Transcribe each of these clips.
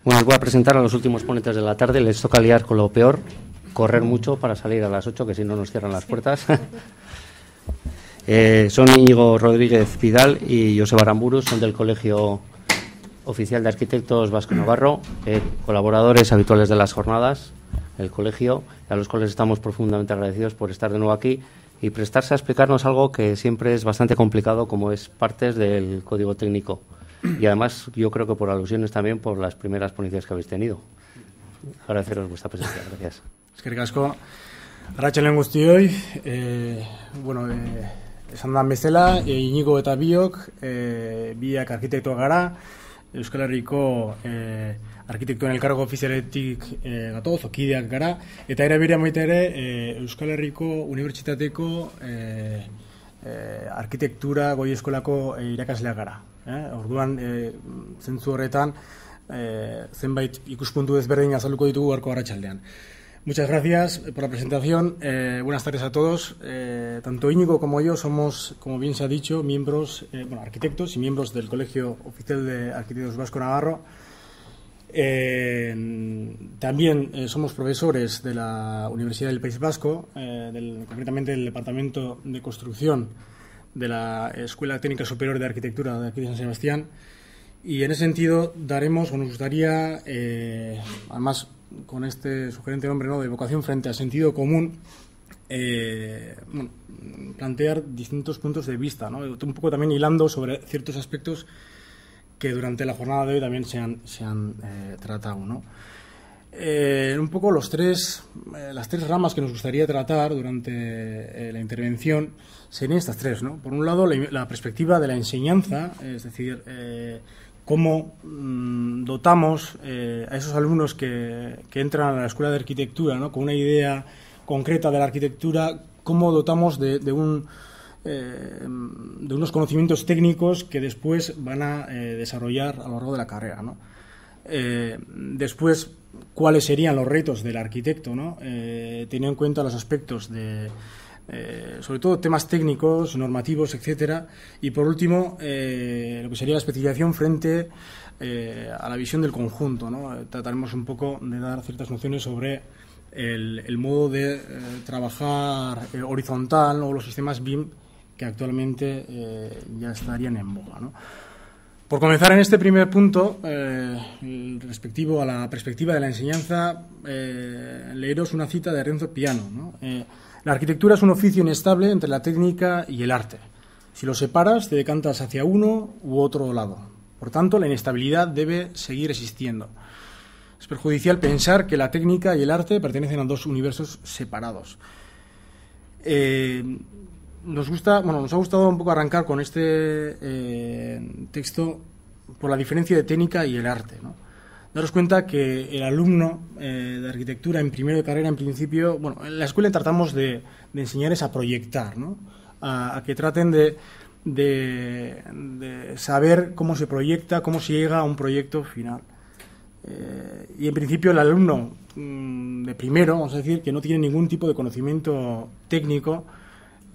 Bueno, os voy a presentar a los últimos ponentes de la tarde. Les toca liar con lo peor, correr mucho para salir a las 8, que si no nos cierran las puertas. Son Íñigo Rodríguez Vidal y Joseba Aramburu, son del Colegio Oficial de Arquitectos Vasco Navarro, colaboradores habituales de las jornadas del colegio, a los cuales estamos profundamente agradecidos por estar de nuevo aquí y prestarse a explicarnos algo que siempre es bastante complicado, como es partes del código técnico. Y además, yo creo que por alusiones también por las primeras ponencias que habéis tenido. Agradeceros vuestra presencia. Gracias. Eskerrik asko. Arratsaldeon guztioi. Esan dan bezala, Iñigo eta biok, biak arkitektoak gara, Euskal Herriko arkitektuen elkargo ofizialetik gatoz, okideak gara, eta era berean baita ere Euskal Herriko Unibertsitateko arkitektura goi eskolako irakasleak gara. Orduan, zentzu horretan, zenbait ikuspuntu desberdin azalduko ditugu gaurko arratsaldean. Muchas gracias por la presentación. Buenas tardes a todos. Tanto Íñigo como yo somos, como bien se ha dicho, miembros, arquitectos y miembros del Colegio Oficial de Arquitectos Vasco Navarro. También somos profesores de la Universidad del País Vasco, concretamente del Departamento de Construcción de la Escuela Técnica Superior de Arquitectura de aquí de San Sebastián. Y en ese sentido nos gustaría, además con este sugerente nombre, ¿no?, de vocación frente al sentido común, plantear distintos puntos de vista, ¿no? Un poco también hilando sobre ciertos aspectos que durante la jornada de hoy también se han tratado, ¿no? Un poco las tres ramas que nos gustaría tratar durante la intervención serían estas tres, ¿no? Por un lado, la perspectiva de la enseñanza, es decir, cómo dotamos a esos alumnos que entran a la escuela de arquitectura, ¿no?, con una idea concreta de la arquitectura, cómo dotamos de unos conocimientos técnicos que después van a desarrollar a lo largo de la carrera, ¿no? Después, cuáles serían los retos del arquitecto, ¿no?, teniendo en cuenta los aspectos sobre todo temas técnicos, normativos, etcétera, y por último lo que sería la especificación frente a la visión del conjunto, ¿no? Trataremos un poco de dar ciertas nociones sobre el modo de trabajar horizontal o los sistemas BIM que actualmente ya estarían en boga, ¿no? Por comenzar en este primer punto, respectivo a la perspectiva de la enseñanza, leeros una cita de Renzo Piano, ¿no? La arquitectura es un oficio inestable entre la técnica y el arte. Si lo separas, te decantas hacia uno u otro lado. Por tanto, la inestabilidad debe seguir existiendo. Es perjudicial pensar que la técnica y el arte pertenecen a dos universos separados. Nos ha gustado un poco arrancar con este texto por la diferencia de técnica y el arte, ¿no? Daros cuenta que el alumno de arquitectura en primero de carrera, en principio, en la escuela tratamos de enseñarles a proyectar, ¿no?, a que traten de saber cómo se proyecta, cómo se llega a un proyecto final. Y en principio el alumno de primero, vamos a decir, que no tiene ningún tipo de conocimiento técnico,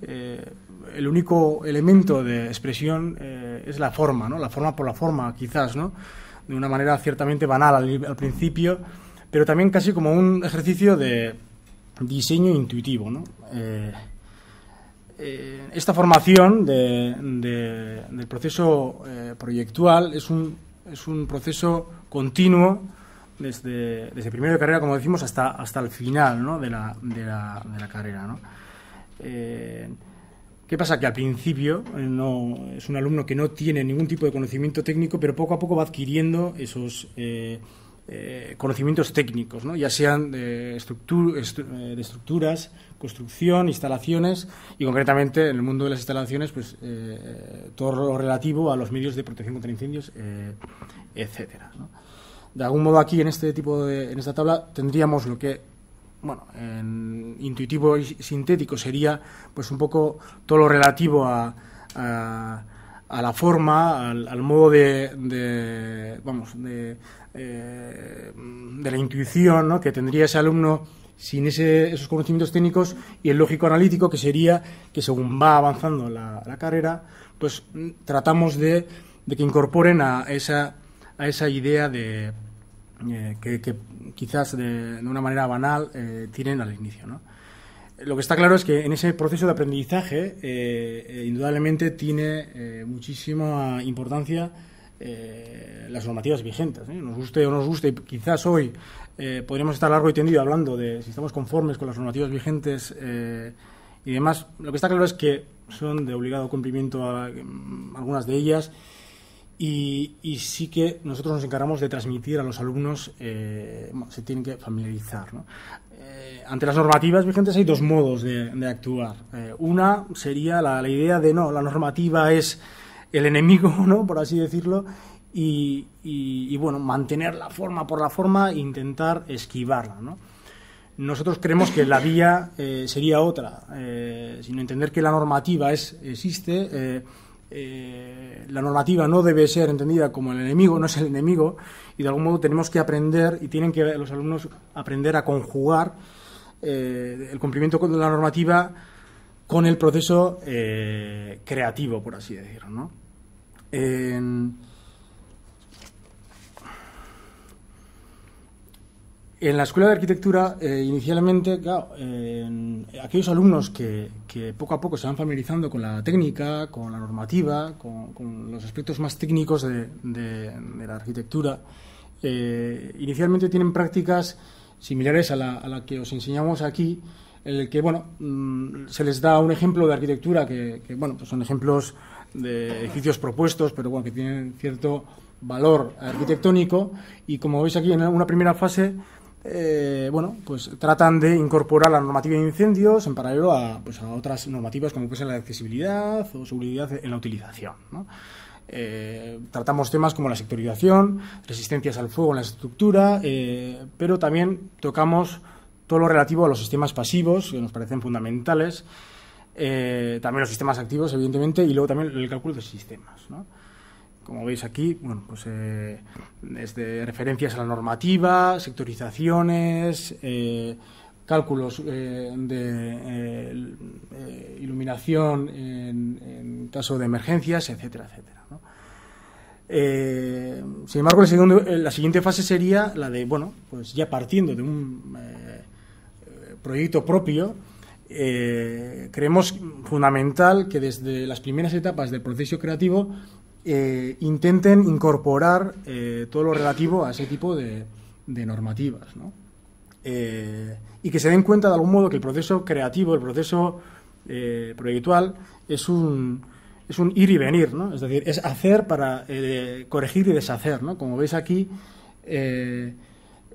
el único elemento de expresión es la forma, ¿no?, la forma por la forma, quizás, ¿no?, de una manera ciertamente banal al principio, pero también casi como un ejercicio de diseño intuitivo, ¿no? Esta formación del proceso proyectual es un proceso continuo desde primero de carrera, como decimos, hasta el final, ¿no?, de la carrera, ¿no? ¿Qué pasa? Que al principio es un alumno que no tiene ningún tipo de conocimiento técnico, pero poco a poco va adquiriendo esos conocimientos técnicos, ¿no?, ya sean de estructuras, construcción, instalaciones y concretamente en el mundo de las instalaciones, pues todo lo relativo a los medios de protección contra incendios, etcétera, ¿no? De algún modo aquí en esta tabla tendríamos lo que en intuitivo y sintético sería pues un poco todo lo relativo a la forma, al modo de la intuición, ¿no?, que tendría ese alumno sin esos conocimientos técnicos, y el lógico-analítico, que sería que según va avanzando la carrera, pues tratamos de que incorporen a esa idea de que quizás de una manera banal tienen al inicio, ¿no? Lo que está claro es que en ese proceso de aprendizaje indudablemente tiene muchísima importancia las normativas vigentes, ¿eh? Nos guste o no nos guste, y quizás hoy podríamos estar largo y tendido hablando de si estamos conformes con las normativas vigentes y demás. Lo que está claro es que son de obligado cumplimiento algunas de ellas, y sí que nosotros nos encargamos de transmitir a los alumnos, se tienen que familiarizar, ¿no? Ante las normativas vigentes hay dos modos de actuar. Una sería la idea de no, la normativa es el enemigo, ¿no?, por así decirlo, y bueno, mantener la forma por la forma e intentar esquivarla, ¿no? Nosotros creemos que la vía sería otra, sino entender que la normativa existe. La normativa no debe ser entendida como el enemigo, no es el enemigo, y de algún modo tenemos que aprender, y tienen que los alumnos aprender a conjugar el cumplimiento de la normativa con el proceso creativo, por así decirlo, ¿no? En la Escuela de Arquitectura, inicialmente, claro, aquellos alumnos que poco a poco se van familiarizando con la técnica, con la normativa, con los aspectos más técnicos de la arquitectura, inicialmente tienen prácticas similares a la que os enseñamos aquí, en el que, bueno, se les da un ejemplo de arquitectura que bueno, pues son ejemplos de edificios propuestos, pero bueno, que tienen cierto valor arquitectónico, y como veis aquí en una primera fase, bueno, pues tratan de incorporar la normativa de incendios en paralelo a otras normativas como puede ser la de accesibilidad o seguridad en la utilización, ¿no? Tratamos temas como la sectorización, resistencias al fuego en la estructura, pero también tocamos todo lo relativo a los sistemas pasivos, que nos parecen fundamentales, también los sistemas activos, evidentemente, y luego también el cálculo de sistemas, ¿no? Como veis aquí, bueno, pues desde referencias a la normativa, sectorizaciones, cálculos de iluminación en caso de emergencias, etcétera, etcétera, ¿no? Sin embargo, la siguiente fase sería la de, bueno, pues ya partiendo de un proyecto propio, creemos fundamental que desde las primeras etapas del proceso creativo intenten incorporar todo lo relativo a ese tipo de normativas, ¿no? Y que se den cuenta de algún modo que el proceso creativo, el proceso proyectual es un ir y venir, ¿no? Es decir, es hacer para corregir y deshacer, ¿no? Como veis aquí,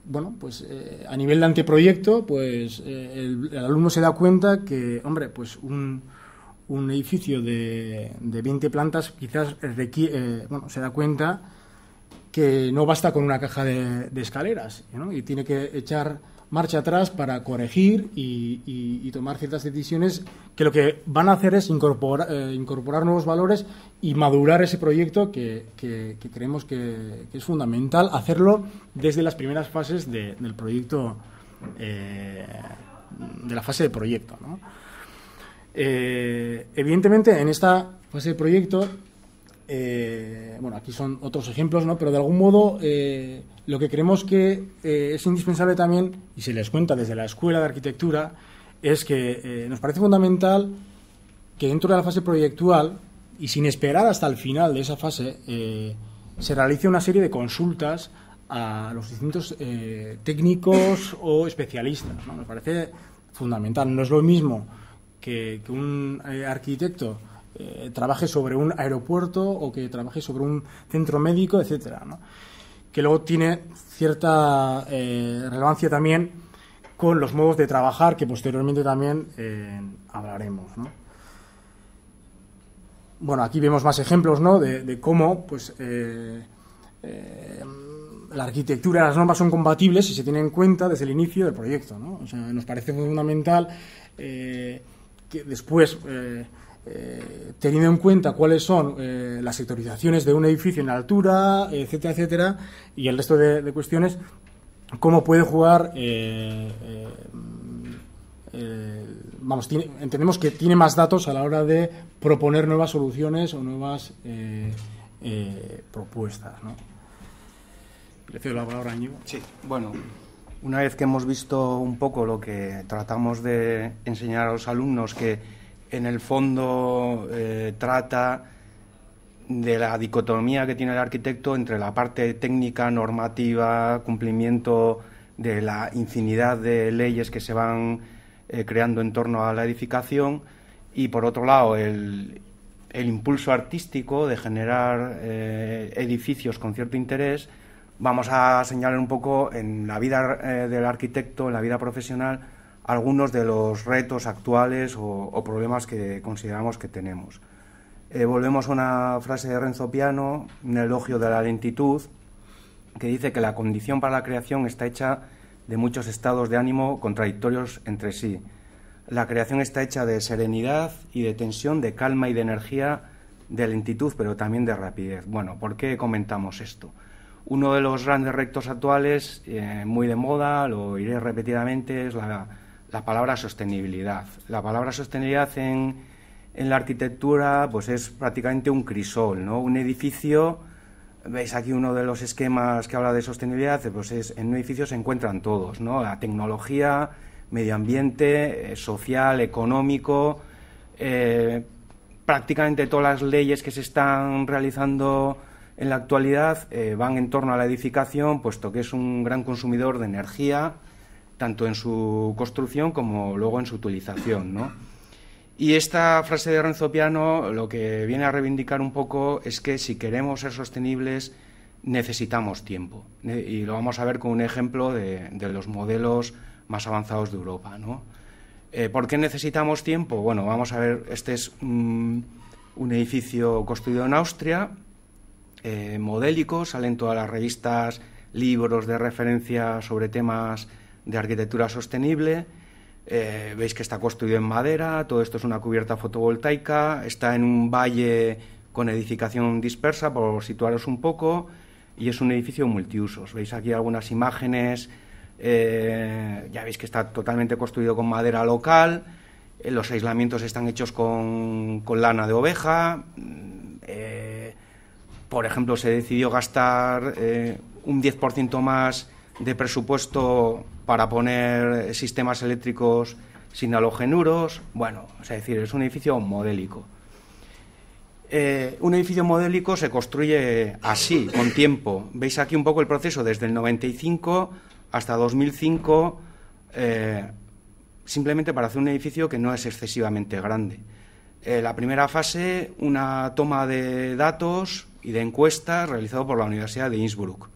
bueno, pues a nivel de anteproyecto, pues el alumno se da cuenta que, hombre, pues un edificio de 20 plantas quizás bueno, se da cuenta que no basta con una caja de escaleras, ¿no? Y tiene que echar marcha atrás para corregir y tomar ciertas decisiones que lo que van a hacer es incorporar nuevos valores y madurar ese proyecto que creemos que es fundamental hacerlo desde las primeras fases del proyecto, de la fase de proyecto, ¿no? Evidentemente, en esta fase de proyecto, bueno, aquí son otros ejemplos, ¿no? Pero de algún modo lo que creemos que es indispensable también, y se les cuenta desde la Escuela de Arquitectura, es que nos parece fundamental que dentro de la fase proyectual, y sin esperar hasta el final de esa fase, se realice una serie de consultas a los distintos técnicos o especialistas, ¿no? Nos parece fundamental. No es lo mismo que un arquitecto trabaje sobre un aeropuerto o que trabaje sobre un centro médico, etcétera, ¿no? Que luego tiene cierta relevancia también con los modos de trabajar que posteriormente también hablaremos, ¿no? Bueno, aquí vemos más ejemplos, ¿no? de cómo pues la arquitectura y las normas son compatibles y se tienen en cuenta desde el inicio del proyecto, ¿no? O sea, nos parece fundamental que después, teniendo en cuenta cuáles son las sectorizaciones de un edificio en altura, etcétera, etcétera, y el resto de cuestiones, cómo puede jugar, vamos, entendemos que tiene más datos a la hora de proponer nuevas soluciones o nuevas propuestas, ¿no? Le cedo la palabra a Íñigo. Sí, bueno, una vez que hemos visto un poco lo que tratamos de enseñar a los alumnos, que en el fondo trata de la dicotomía que tiene el arquitecto entre la parte técnica, normativa, cumplimiento de la infinidad de leyes que se van creando en torno a la edificación, y por otro lado el impulso artístico de generar edificios con cierto interés. Vamos a señalar un poco en la vida del arquitecto, en la vida profesional, algunos de los retos actuales o problemas que consideramos que tenemos. Volvemos a una frase de Renzo Piano, un elogio de la lentitud, que dice que la condición para la creación está hecha de muchos estados de ánimo contradictorios entre sí. La creación está hecha de serenidad y de tensión, de calma y de energía, de lentitud, pero también de rapidez. Bueno, ¿por qué comentamos esto? Uno de los grandes retos actuales, muy de moda, lo iré repetidamente, es la palabra sostenibilidad. La palabra sostenibilidad en la arquitectura pues es prácticamente un crisol, ¿no? Un edificio, veis aquí uno de los esquemas que habla de sostenibilidad, pues en un edificio se encuentran todos, ¿no? La tecnología, medio ambiente, social, económico, prácticamente todas las leyes que se están realizando en la actualidad van en torno a la edificación, puesto que es un gran consumidor de energía, tanto en su construcción como luego en su utilización, ¿no? Y esta frase de Renzo Piano lo que viene a reivindicar un poco es que si queremos ser sostenibles necesitamos tiempo. Y lo vamos a ver con un ejemplo de los modelos más avanzados de Europa, ¿no? ¿Por qué necesitamos tiempo? Bueno, vamos a ver, este es un edificio construido en Austria, modélico, salen todas las revistas, libros de referencia sobre temas de arquitectura sostenible. Veis que está construido en madera, todo esto es una cubierta fotovoltaica, está en un valle con edificación dispersa, por situaros un poco, y es un edificio multiusos. Veis aquí algunas imágenes, ya veis que está totalmente construido con madera local, los aislamientos están hechos con lana de oveja. Por ejemplo, se decidió gastar un 10% más de presupuesto para poner sistemas eléctricos sin halogenuros. Bueno, es decir, es un edificio modélico. Un edificio modélico se construye así, con tiempo. Veis aquí un poco el proceso desde el 95 hasta 2005, simplemente para hacer un edificio que no es excesivamente grande. La primera fase, una toma de datos y de encuestas realizado por la Universidad de Innsbruck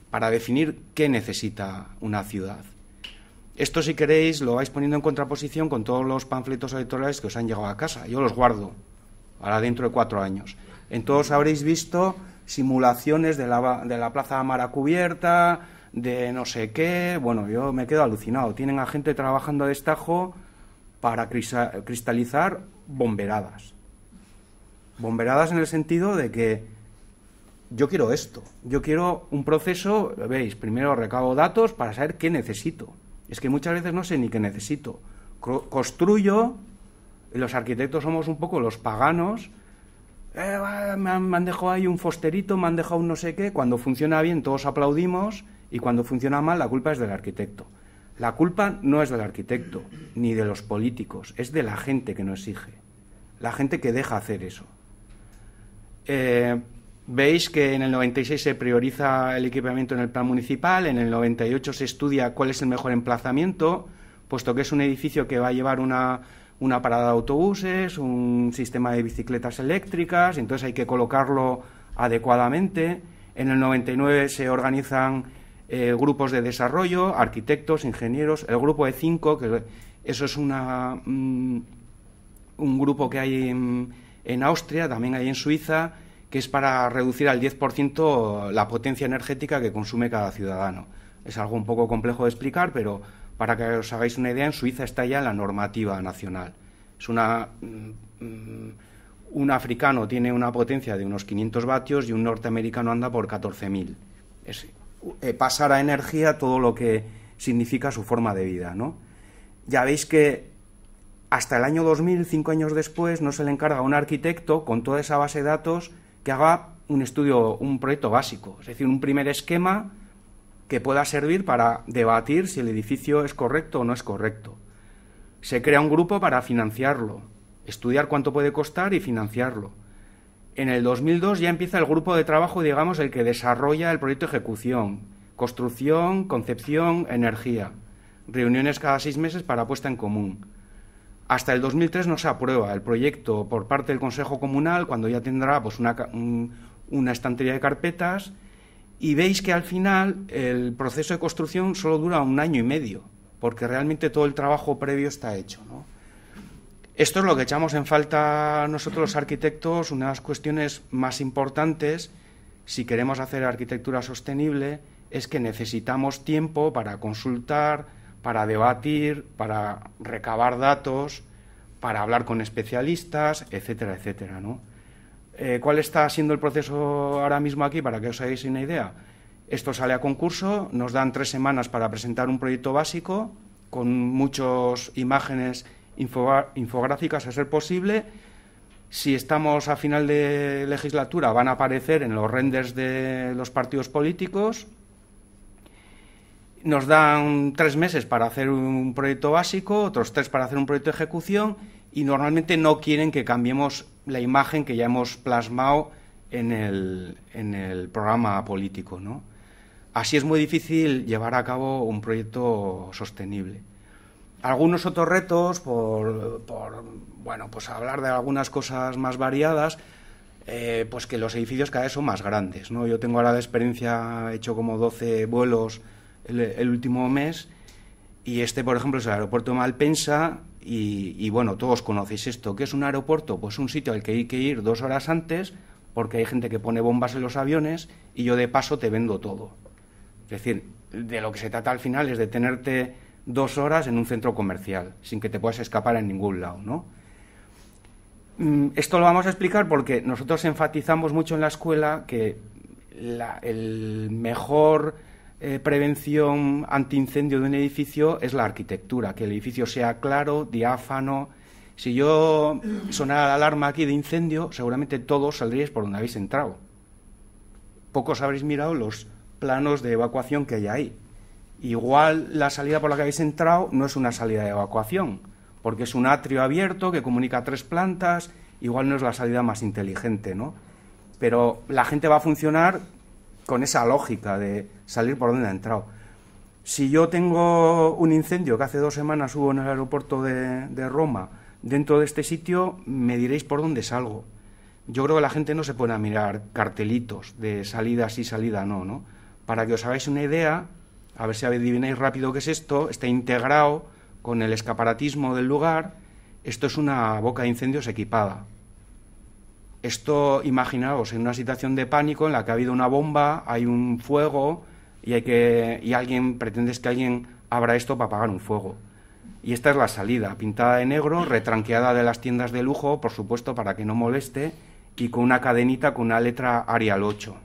para definir qué necesita una ciudad. Esto, si queréis, lo vais poniendo en contraposición con todos los panfletos electorales que os han llegado a casa. Yo los guardo, ahora dentro de 4 años. En todos habréis visto simulaciones de la Plaza Mara cubierta, de no sé qué. Bueno, yo me quedo alucinado. Tienen a gente trabajando a destajo para cristalizar bomberadas. Bomberadas en el sentido de que yo quiero esto, yo quiero un proceso, veis, primero recabo datos para saber qué necesito. Es que muchas veces no sé ni qué necesito. Construyo, y los arquitectos somos un poco los paganos, me han dejado ahí un fosterito, me han dejado un no sé qué, cuando funciona bien todos aplaudimos y cuando funciona mal la culpa es del arquitecto. La culpa no es del arquitecto, ni de los políticos, es de la gente que no exige, la gente que deja hacer eso. Veis que en el 96 se prioriza el equipamiento en el plan municipal, en el 98 se estudia cuál es el mejor emplazamiento, puesto que es un edificio que va a llevar una parada de autobuses, un sistema de bicicletas eléctricas, entonces hay que colocarlo adecuadamente. En el 99 se organizan grupos de desarrollo, arquitectos, ingenieros, el grupo de 5, que eso es un grupo que hay en Austria, también hay en Suiza, que es para reducir al 10% la potencia energética que consume cada ciudadano. Es algo un poco complejo de explicar, pero para que os hagáis una idea, en Suiza está ya la normativa nacional. Es un africano tiene una potencia de unos 500 vatios y un norteamericano anda por 14.000. Es pasar a energía todo lo que significa su forma de vida, ¿no? Ya veis que hasta el año 2000, 5 años después, no se le encarga a un arquitecto con toda esa base de datos que haga un estudio, un proyecto básico, es decir, un primer esquema que pueda servir para debatir si el edificio es correcto o no es correcto. Se crea un grupo para financiarlo, estudiar cuánto puede costar y financiarlo. En el 2002 ya empieza el grupo de trabajo, digamos, el que desarrolla el proyecto de ejecución, construcción, concepción, energía. Reuniones cada 6 meses para puesta en común. Hasta el 2003 no se aprueba el proyecto por parte del Consejo Comunal, cuando ya tendrá pues, una estantería de carpetas, y veis que al final el proceso de construcción solo dura 1 año y medio, porque realmente todo el trabajo previo está hecho, ¿no? Esto es lo que echamos en falta nosotros los arquitectos, unas cuestiones más importantes, si queremos hacer arquitectura sostenible, es que necesitamos tiempo para consultar, para debatir, para recabar datos, para hablar con especialistas, etcétera, etcétera, ¿no? ¿Cuál está siendo el proceso ahora mismo aquí, para que os hagáis una idea? Esto sale a concurso, nos dan 3 semanas para presentar un proyecto básico, con muchas imágenes infográficas a ser posible. Si estamos a final de legislatura, van a aparecer en los renders de los partidos políticos. Nos dan 3 meses para hacer un proyecto básico, otros 3 para hacer un proyecto de ejecución, y normalmente no quieren que cambiemos la imagen que ya hemos plasmado en el programa político, ¿no? Así es muy difícil llevar a cabo un proyecto sostenible. Algunos otros retos, bueno, pues hablar de algunas cosas más variadas, pues que los edificios cada vez son más grandes, ¿no? Yo tengo ahora la experiencia, he hecho como 12 vuelos el último mes, y por ejemplo, es el aeropuerto de Malpensa, y bueno, todos conocéis esto. ¿Qué es un aeropuerto? Pues un sitio al que hay que ir 2 horas antes, porque hay gente que pone bombas en los aviones, y yo de paso te vendo todo. Es decir, de lo que se trata al final es de tenerte 2 horas en un centro comercial, sin que te puedas escapar en ningún lado, ¿no? Esto lo vamos a explicar porque nosotros enfatizamos mucho en la escuela que el mejor prevención antiincendio de un edificio es la arquitectura, que el edificio sea claro, diáfano. Si yo sonara la alarma aquí de incendio, seguramente todos saldríais por donde habéis entrado. Pocos habréis mirado los planos de evacuación que hay ahí. Igual la salida por la que habéis entrado no es una salida de evacuación, porque es un atrio abierto que comunica 3 plantas, igual no es la salida más inteligente, ¿no? Pero la gente va a funcionar con esa lógica de salir por donde ha entrado. Si yo tengo un incendio que hace 2 semanas hubo en el aeropuerto de Roma, dentro de este sitio, me diréis por dónde salgo. Yo creo que la gente no se pone a mirar cartelitos de salida sí, salida no, ¿no? Para que os hagáis una idea, a ver si adivináis rápido qué es esto, está integrado con el escaparatismo del lugar. Esto es una boca de incendios equipada. Esto, imaginaos, en una situación de pánico en la que ha habido una bomba, hay un fuego y alguien pretendes que alguien abra esto para apagar un fuego. Y esta es la salida, pintada de negro, retranqueada de las tiendas de lujo, por supuesto, para que no moleste, y con una cadenita con una letra Arial 8.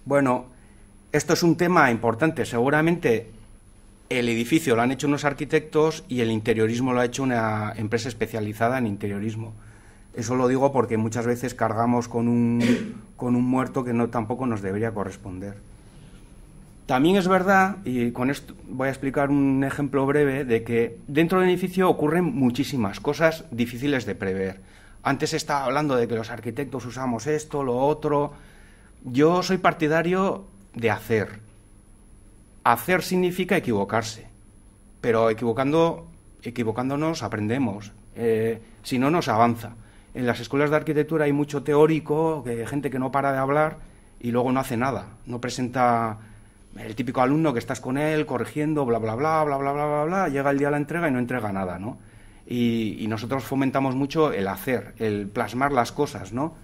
Bueno, esto es un tema importante. Seguramente el edificio lo han hecho unos arquitectos y el interiorismo lo ha hecho una empresa especializada en interiorismo. Eso lo digo porque muchas veces cargamos con un muerto que tampoco nos debería corresponder. También es verdad, y con esto voy a explicar un ejemplo breve, de que dentro del edificio ocurren muchísimas cosas difíciles de prever. Antes estaba hablando de que los arquitectos usamos esto, lo otro. Yo soy partidario de hacer. Hacer significa equivocarse, pero equivocándonos aprendemos, si no nos avanza. En las escuelas de arquitectura hay mucho teórico, gente que no para de hablar y luego no hace nada, no presenta. El típico alumno que estás con él corrigiendo, bla, bla, bla, bla, bla, bla, bla, bla, llega el día de la entrega y no entrega nada, ¿no? Y nosotros fomentamos mucho el hacer, el plasmar las cosas, ¿no?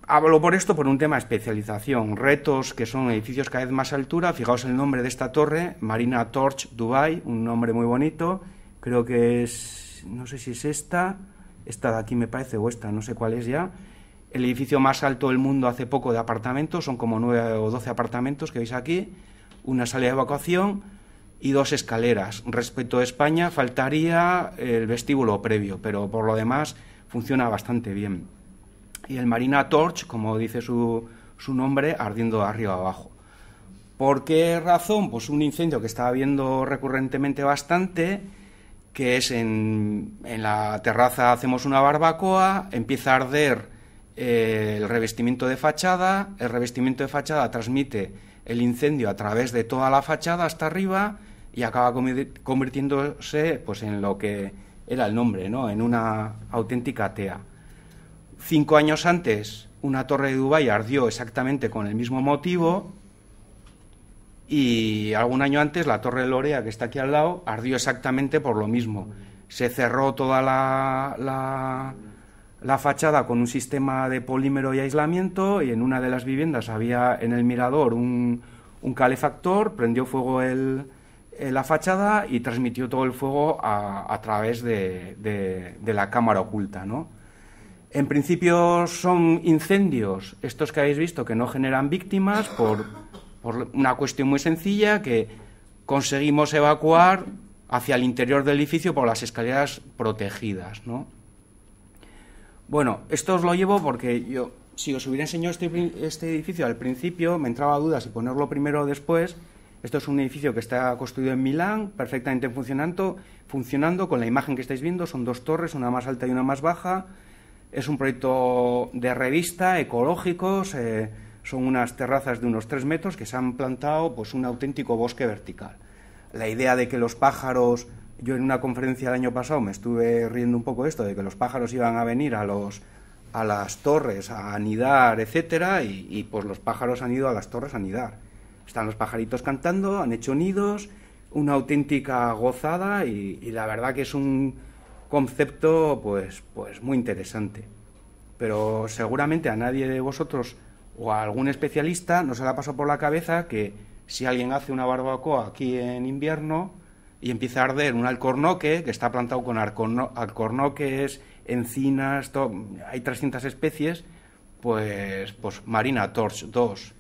Hablo por esto por un tema de especialización, retos que son edificios cada vez más altura. Fijaos el nombre de esta torre, Marina Torch Dubai, un nombre muy bonito, creo que es, no sé si es esta de aquí me parece, o esta, no sé cuál es ya. El edificio más alto del mundo hace poco de apartamentos, son como 9 o 12 apartamentos que veis aquí, una salida de evacuación y 2 escaleras. Respecto a España faltaría el vestíbulo previo, pero por lo demás funciona bastante bien. Y el Marina Torch, como dice su su nombre, ardiendo de arriba abajo. ¿Por qué razón? Pues un incendio que estaba habiendo recurrentemente bastante, que es en la terraza hacemos una barbacoa, empieza a arder el revestimiento de fachada, el revestimiento de fachada transmite el incendio a través de toda la fachada hasta arriba y acaba convirtiéndose pues en lo que era el nombre, ¿no? En una auténtica tea. 5 años antes, una torre de Dubái ardió exactamente con el mismo motivo. Y algún año antes la Torre de Lorea, que está aquí al lado, ardió exactamente por lo mismo. Se cerró toda la fachada con un sistema de polímero y aislamiento, y en una de las viviendas había en el mirador un calefactor, prendió fuego la fachada y transmitió todo el fuego a través de la cámara oculta, ¿no? En principio son incendios, estos que habéis visto, que no generan víctimas por una cuestión muy sencilla, que conseguimos evacuar hacia el interior del edificio por las escaleras protegidas, ¿no? Bueno, esto os lo llevo porque yo, si os hubiera enseñado este edificio al principio, me entraba dudas si ponerlo primero o después. Esto es un edificio que está construido en Milán, perfectamente funcionando con la imagen que estáis viendo. Son 2 torres, una más alta y una más baja. Es un proyecto de revista, ecológicos, son unas terrazas de unos 3 metros que se han plantado pues un auténtico bosque vertical. La idea de que los pájaros, yo en una conferencia el año pasado me estuve riendo un poco de esto, de que los pájaros iban a venir a las torres a anidar, etcétera, y pues los pájaros han ido a las torres a anidar. Están los pajaritos cantando, han hecho nidos, una auténtica gozada, y la verdad que es un concepto pues muy interesante. Pero seguramente a nadie de vosotros o a algún especialista no se le ha pasado por la cabeza que si alguien hace una barbacoa aquí en invierno y empieza a arder un alcornoque que está plantado con alcornoques, encinas, hay 300 especies, pues Marina Torch 2.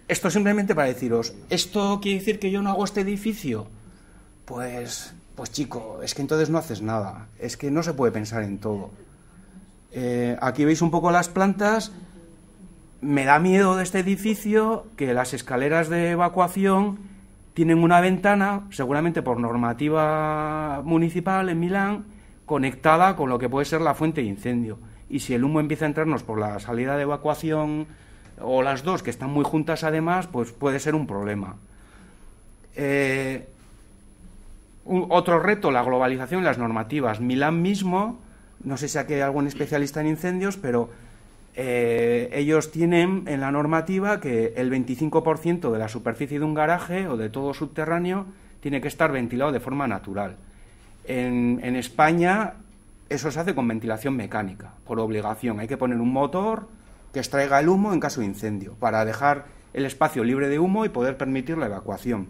Esto simplemente para deciros, ¿esto quiere decir que yo no hago este edificio? Pues chico, es que entonces no haces nada, es que no se puede pensar en todo. Aquí veis un poco las plantas. Me da miedo de este edificio que las escaleras de evacuación tienen una ventana, seguramente por normativa municipal en Milán, conectada con lo que puede ser la fuente de incendio. Y si el humo empieza a entrarnos por la salida de evacuación, o las dos, que están muy juntas además, pues puede ser un problema. Otro reto, la globalización y las normativas. Milán mismo, no sé si aquí hay algún especialista en incendios, pero ellos tienen en la normativa que el 25% de la superficie de un garaje o de todo subterráneo tiene que estar ventilado de forma natural. En España eso se hace con ventilación mecánica, por obligación. Hay que poner un motor que extraiga el humo en caso de incendio, para dejar el espacio libre de humo y poder permitir la evacuación.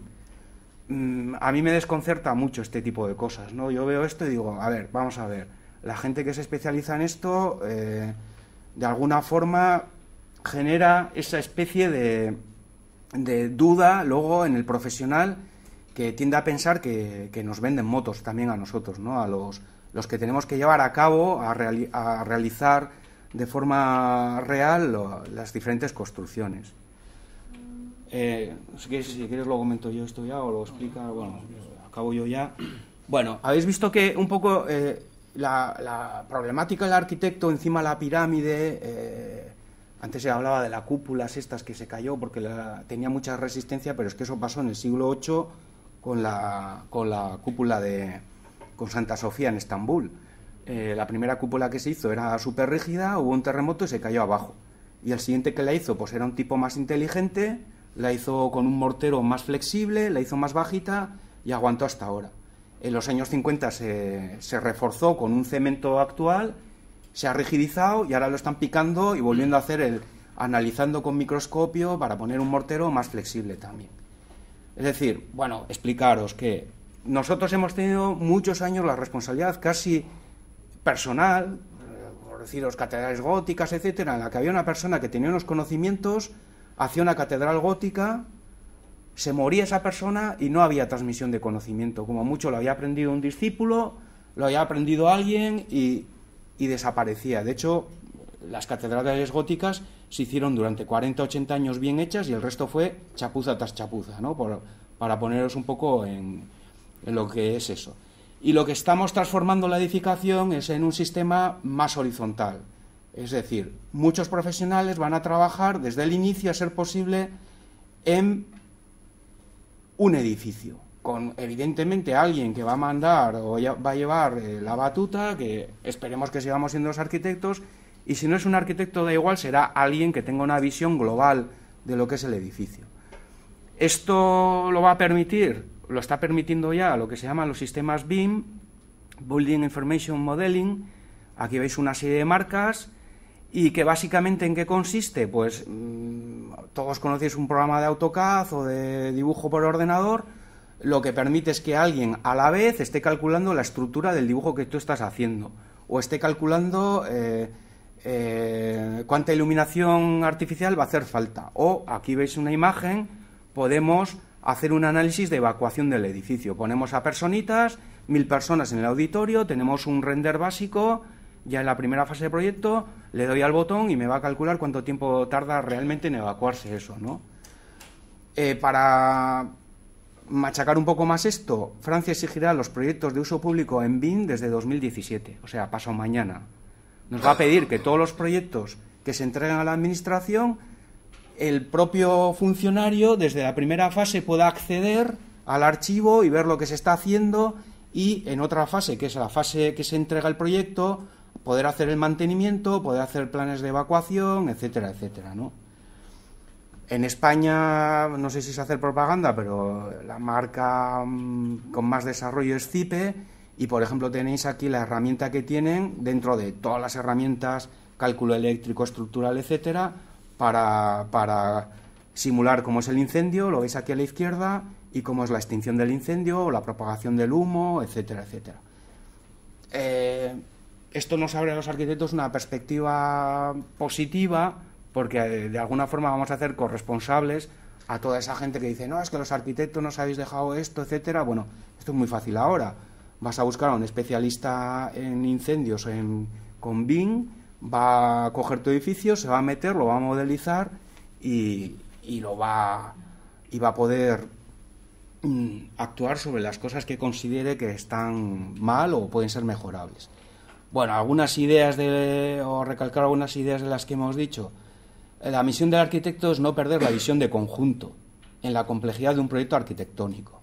A mí me desconcerta mucho este tipo de cosas, ¿no? Yo veo esto y digo, a ver, vamos a ver, la gente que se especializa en esto, de alguna forma genera esa especie de duda luego en el profesional, que tiende a pensar que nos venden motos también a nosotros, ¿no? A los que tenemos que llevar a cabo, a realizar de forma real las diferentes construcciones. Si quieres lo comento yo esto ya o lo explica, bueno, acabo yo ya. Bueno, habéis visto que un poco la problemática del arquitecto encima de la pirámide, antes se hablaba de las cúpulas estas que se cayó porque tenía mucha resistencia, pero es que eso pasó en el siglo VIII con la cúpula con Santa Sofía en Estambul. La primera cúpula que se hizo era súper rígida, hubo un terremoto y se cayó abajo. Y el siguiente que la hizo, pues era un tipo más inteligente, la hizo con un mortero más flexible, la hizo más bajita y aguantó hasta ahora. En los años 50 se reforzó con un cemento actual, se ha rigidizado y ahora lo están picando y volviendo a hacer analizando con microscopio para poner un mortero más flexible también. Es decir, bueno, explicaros que nosotros hemos tenido muchos años la responsabilidad casi personal, por deciros catedrales góticas, etcétera, en la que había una persona que tenía unos conocimientos, hacía una catedral gótica, se moría esa persona y no había transmisión de conocimiento. Como mucho lo había aprendido un discípulo, lo había aprendido alguien y desaparecía. De hecho, las catedrales góticas se hicieron durante 40 80 años bien hechas y el resto fue chapuza tras chapuza, ¿no? Para poneros un poco en lo que es eso. Y lo que estamos transformando la edificación es en un sistema más horizontal. Es decir, muchos profesionales van a trabajar desde el inicio, a ser posible, en un edificio, con evidentemente alguien que va a mandar o va a llevar la batuta, que esperemos que sigamos siendo los arquitectos, y si no es un arquitecto da igual, será alguien que tenga una visión global de lo que es el edificio. Esto lo va a permitir, lo está permitiendo ya lo que se llaman los sistemas BIM, Building Information Modeling. Aquí veis una serie de marcas y que básicamente ¿en qué consiste? Pues todos conocéis un programa de AutoCAD o de dibujo por ordenador. Lo que permite es que alguien a la vez esté calculando la estructura del dibujo que tú estás haciendo o esté calculando cuánta iluminación artificial va a hacer falta. O aquí veis una imagen, podemos hacer un análisis de evacuación del edificio. Ponemos a personitas, 1000 personas en el auditorio, tenemos un render básico, ya en la primera fase de proyecto, le doy al botón y me va a calcular cuánto tiempo tarda realmente en evacuarse eso, ¿no? Para machacar un poco más esto, Francia exigirá los proyectos de uso público en BIM desde 2017, o sea, pasado mañana. Nos va a pedir que todos los proyectos que se entreguen a la administración, el propio funcionario desde la primera fase pueda acceder al archivo y ver lo que se está haciendo, y en otra fase, que es la fase que se entrega el proyecto, poder hacer el mantenimiento, poder hacer planes de evacuación, etcétera, etcétera, ¿no? En España, no sé si se hace propaganda, pero la marca con más desarrollo es CIPE, y por ejemplo tenéis aquí la herramienta que tienen dentro de todas las herramientas, cálculo eléctrico, estructural, etcétera, para simular cómo es el incendio, lo veis aquí a la izquierda, y cómo es la extinción del incendio, o la propagación del humo, etcétera, etcétera. Esto nos abre a los arquitectos una perspectiva positiva, porque de alguna forma vamos a hacer corresponsables a toda esa gente que dice, no, es que los arquitectos nos habéis dejado esto, etcétera. Bueno, esto es muy fácil ahora. Vas a buscar a un especialista en incendios con BIM, va a coger tu edificio, se va a meter, lo va a modelizar y va a poder actuar sobre las cosas que considere que están mal o pueden ser mejorables. Bueno, algunas ideas o recalcar algunas ideas de las que hemos dicho. La misión del arquitecto es no perder la visión de conjunto en la complejidad de un proyecto arquitectónico.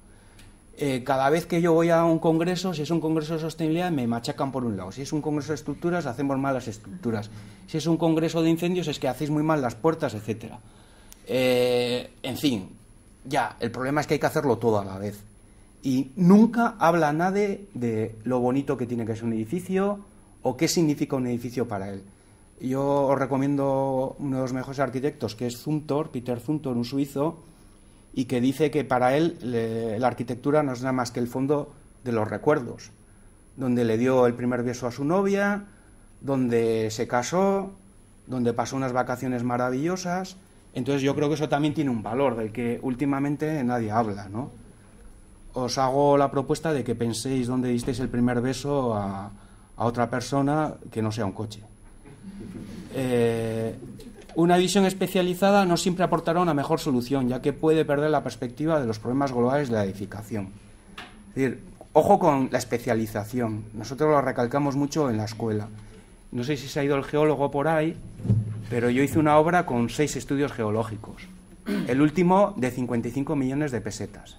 Cada vez que yo voy a un congreso, si es un congreso de sostenibilidad, me machacan por un lado. Si es un congreso de estructuras, hacemos mal las estructuras. Si es un congreso de incendios, es que hacéis muy mal las puertas, etcétera. En fin, ya, el problema es que hay que hacerlo todo a la vez. Y nunca habla nadie de lo bonito que tiene que ser un edificio o qué significa un edificio para él. Yo os recomiendo uno de los mejores arquitectos, que es Zumthor, Peter Zumthor, un suizo, y que dice que para él la arquitectura no es nada más que el fondo de los recuerdos, donde le dio el primer beso a su novia, donde se casó, donde pasó unas vacaciones maravillosas. Entonces yo creo que eso también tiene un valor del que últimamente nadie habla, ¿no? Os hago la propuesta de que penséis dónde disteis el primer beso a otra persona que no sea un coche. Una visión especializada no siempre aportará una mejor solución, ya que puede perder la perspectiva de los problemas globales de la edificación. Es decir, ojo con la especialización. Nosotros lo recalcamos mucho en la escuela. No sé si se ha ido el geólogo por ahí, pero yo hice una obra con 6 estudios geológicos. El último de 55 millones de pesetas.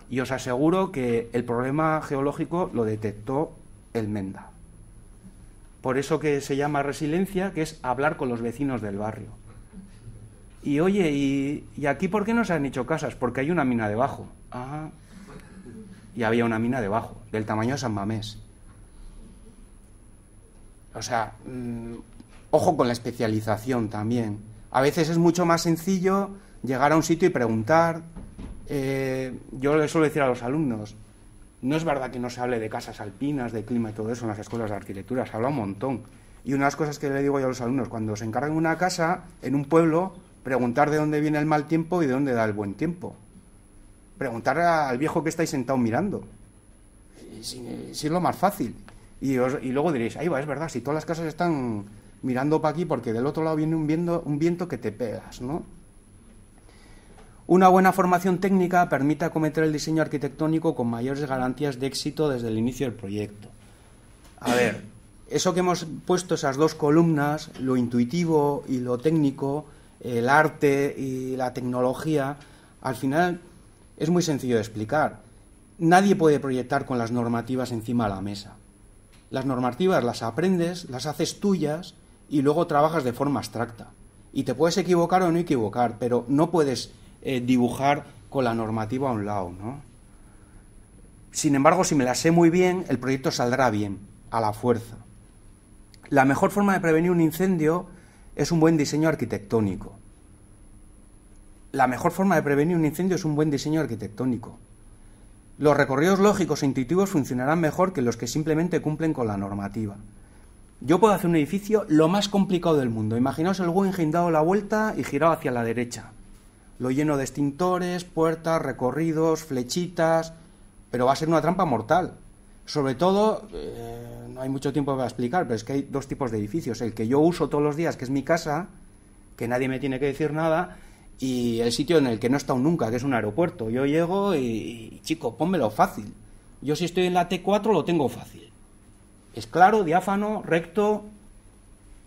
Y os aseguro que el problema geológico lo detectó el Menda. Por eso que se llama resiliencia, que es hablar con los vecinos del barrio. Y oye, ¿y aquí por qué no se han hecho casas? Porque hay una mina debajo. Ah, y había una mina debajo, del tamaño de San Mamés. O sea, ojo con la especialización también. A veces es mucho más sencillo llegar a un sitio y preguntar. Yo le suelo decir a los alumnos, no es verdad que no se hable de casas alpinas, de clima y todo eso en las escuelas de arquitectura, se habla un montón. Y una de las cosas que le digo yo a los alumnos, cuando se encarguen una casa en un pueblo, preguntar de dónde viene el mal tiempo y de dónde da el buen tiempo. Preguntar al viejo que estáis sentado mirando. Si es lo más fácil. Y luego diréis, ahí va, es verdad, si todas las casas están mirando para aquí porque del otro lado viene un viento que te pegas, ¿no? Una buena formación técnica permite acometer el diseño arquitectónico con mayores garantías de éxito desde el inicio del proyecto. A ver, eso que hemos puesto, esas dos columnas, lo intuitivo y lo técnico, el arte y la tecnología, al final es muy sencillo de explicar. Nadie puede proyectar con las normativas encima de la mesa. Las normativas las aprendes, las haces tuyas y luego trabajas de forma abstracta. Y te puedes equivocar o no equivocar, pero no puedes dibujar con la normativa a un lado, ¿no? Sin embargo, si me la sé muy bien, el proyecto saldrá bien, a la fuerza. La mejor forma de prevenir un incendio es un buen diseño arquitectónico. La mejor forma de prevenir un incendio es un buen diseño arquitectónico. Los recorridos lógicos e intuitivos funcionarán mejor que los que simplemente cumplen con la normativa. Yo puedo hacer un edificio lo más complicado del mundo. Imaginaos el Guggenheim dado la vuelta y girado hacia la derecha. Lo lleno de extintores, puertas, recorridos, flechitas, pero va a ser una trampa mortal. Sobre todo, no hay mucho tiempo para explicar, pero es que hay dos tipos de edificios. El que yo uso todos los días, que es mi casa, que nadie me tiene que decir nada, y el sitio en el que no he estado nunca, que es un aeropuerto. Yo llego y chico, pónmelo fácil. Yo si estoy en la T4 lo tengo fácil. Es claro, diáfano, recto,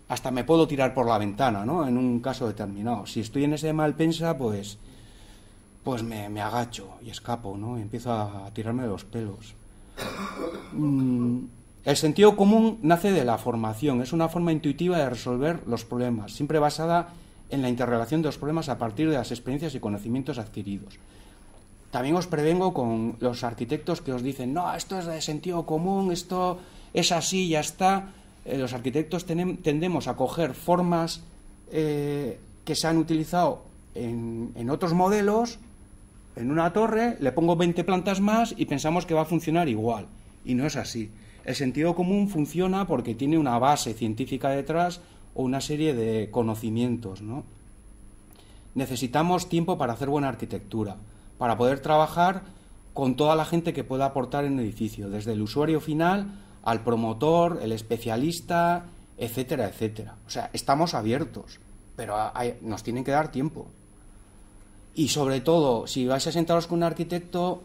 hasta me puedo tirar por la ventana, ¿no? En un caso determinado. Si estoy en ese de Malpensa, pues me agacho y escapo, ¿no? Y empiezo a tirarme de los pelos. El sentido común nace de la formación. Es una forma intuitiva de resolver los problemas, siempre basada en la interrelación de los problemas a partir de las experiencias y conocimientos adquiridos. También os prevengo con los arquitectos que os dicen, no, esto es de sentido común, esto es así, ya está. Los arquitectos tendemos a coger formas que se han utilizado en otros modelos, en una torre, le pongo 20 plantas más y pensamos que va a funcionar igual. Y no es así. El sentido común funciona porque tiene una base científica detrás o una serie de conocimientos, ¿no? Necesitamos tiempo para hacer buena arquitectura, para poder trabajar con toda la gente que pueda aportar en el edificio, desde el usuario final al promotor, el especialista, etcétera, etcétera. O sea, estamos abiertos, pero nos tienen que dar tiempo. Y sobre todo, si vais a sentaros con un arquitecto,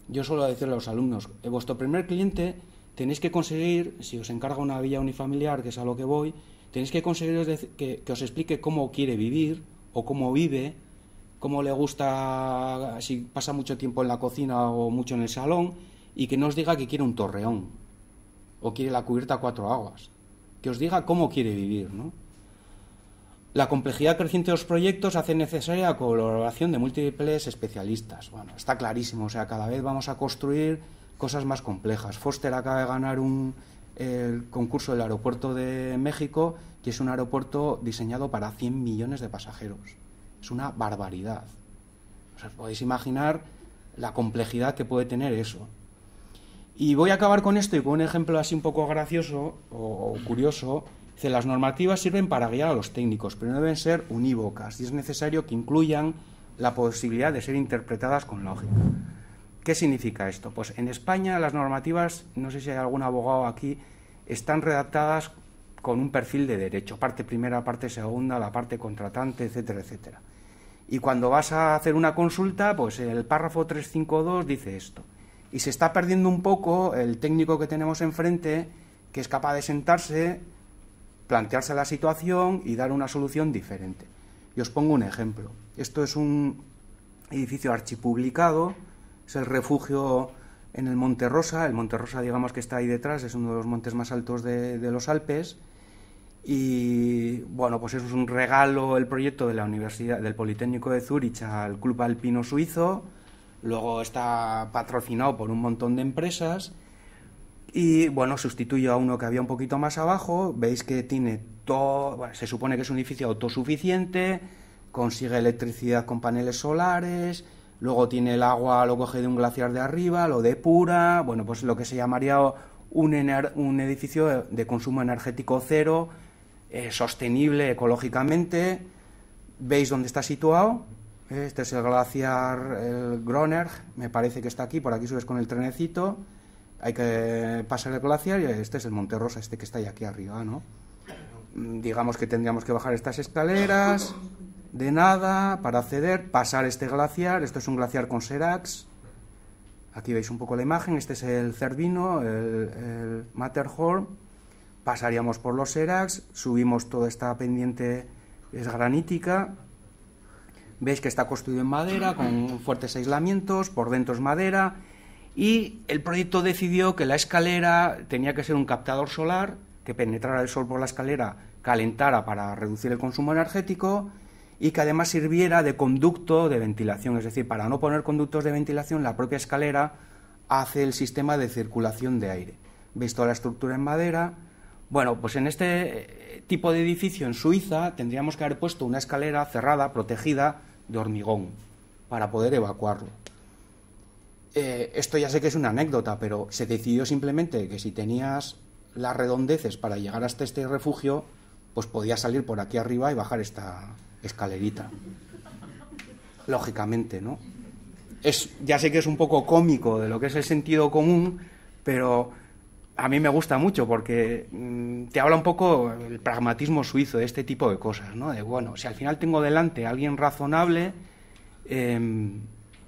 yo suelo decirle a los alumnos, vuestro primer cliente tenéis que conseguir, si os encarga una villa unifamiliar, que es a lo que voy, tenéis que conseguir que os explique cómo quiere vivir o cómo vive, cómo le gusta, si pasa mucho tiempo en la cocina o mucho en el salón, y que no os diga que quiere un torreón o quiere la cubierta a 4 aguas, que os diga cómo quiere vivir, ¿no? La complejidad creciente de los proyectos hace necesaria la colaboración de múltiples especialistas. Bueno, está clarísimo, o sea, cada vez vamos a construir cosas más complejas. Foster acaba de ganar el concurso del aeropuerto de México, que es un aeropuerto diseñado para 100 millones de pasajeros. Es una barbaridad. O sea, podéis imaginar la complejidad que puede tener eso. Y voy a acabar con esto y con un ejemplo así un poco gracioso o curioso. Dice, las normativas sirven para guiar a los técnicos, pero no deben ser unívocas y es necesario que incluyan la posibilidad de ser interpretadas con lógica. ¿Qué significa esto? Pues en España las normativas, no sé si hay algún abogado aquí, están redactadas con un perfil de derecho, parte primera, parte segunda, la parte contratante, etcétera, etcétera. Y cuando vas a hacer una consulta, pues el párrafo 352 dice esto. Y se está perdiendo un poco el técnico que tenemos enfrente, que es capaz de sentarse, plantearse la situación y dar una solución diferente. Y os pongo un ejemplo. Esto es un edificio archipublicado, es el refugio en el Monte Rosa. El Monte Rosa, digamos que está ahí detrás, es uno de los montes más altos de los Alpes. Y bueno, pues eso es un regalo, el proyecto de la Universidad del Politécnico de Zúrich al Club Alpino Suizo. Luego está patrocinado por un montón de empresas y, bueno, sustituyo a uno que había un poquito más abajo. Veis que tiene todo, bueno, se supone que es un edificio autosuficiente, consigue electricidad con paneles solares, luego tiene el agua, lo coge de un glaciar de arriba, lo depura, bueno, pues lo que se llamaría un edificio de consumo energético cero, sostenible ecológicamente. ¿Veis dónde está situado? Este es el glaciar, el Groner, me parece que está aquí, por aquí subes con el trenecito, hay que pasar el glaciar y este es el Monte Rosa, este que está ahí aquí arriba, ¿no? digamos que tendríamos que bajar estas escaleras de nada para acceder, pasar este glaciar. Esto es un glaciar con seracs. Aquí veis un poco la imagen. Este es el Cervino, el Matterhorn. Pasaríamos por los seracs, subimos toda esta pendiente, es granítica. Veis que está construido en madera, con fuertes aislamientos, por dentro es madera. Y el proyecto decidió que la escalera tenía que ser un captador solar, que penetrara el sol por la escalera, calentara para reducir el consumo energético y que además sirviera de conducto de ventilación. Es decir, para no poner conductos de ventilación, la propia escalera hace el sistema de circulación de aire. Veis toda la estructura en madera. Bueno, pues en este tipo de edificio en Suiza tendríamos que haber puesto una escalera cerrada, protegida, de hormigón, para poder evacuarlo. Esto ya sé que es una anécdota, pero se decidió simplemente que si tenías las redondeces para llegar hasta este refugio, pues podías salir por aquí arriba y bajar esta escalerita. Lógicamente, ¿no? Ya sé que es un poco cómico de lo que es el sentido común, pero a mí me gusta mucho porque te habla un poco el pragmatismo suizo de este tipo de cosas, ¿no? De, bueno, si al final tengo delante a alguien razonable,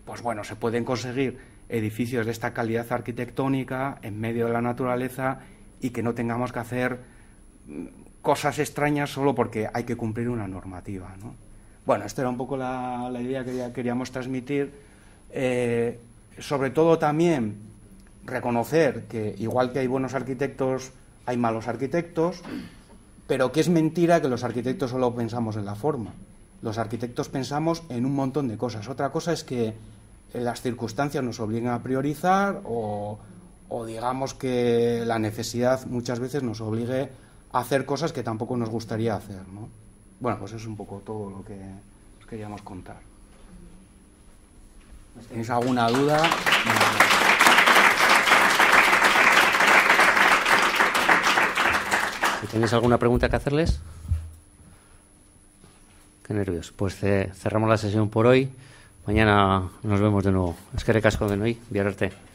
pues bueno, se pueden conseguir edificios de esta calidad arquitectónica en medio de la naturaleza y que no tengamos que hacer cosas extrañas solo porque hay que cumplir una normativa, ¿no? Bueno, esta era un poco la idea que queríamos transmitir. Sobre todo también reconocer que igual que hay buenos arquitectos, hay malos arquitectos, pero que es mentira que los arquitectos solo pensamos en la forma. Los arquitectos pensamos en un montón de cosas. Otra cosa es que las circunstancias nos obligan a priorizar o digamos que la necesidad muchas veces nos obligue a hacer cosas que tampoco nos gustaría hacer, ¿no? Bueno, pues es un poco todo lo que os queríamos contar. ¿Tenéis alguna duda? Si tenéis alguna pregunta que hacerles. Qué nervios. Pues cerramos la sesión por hoy. Mañana nos vemos de nuevo. Eskerrik asko denoi, bihar arte.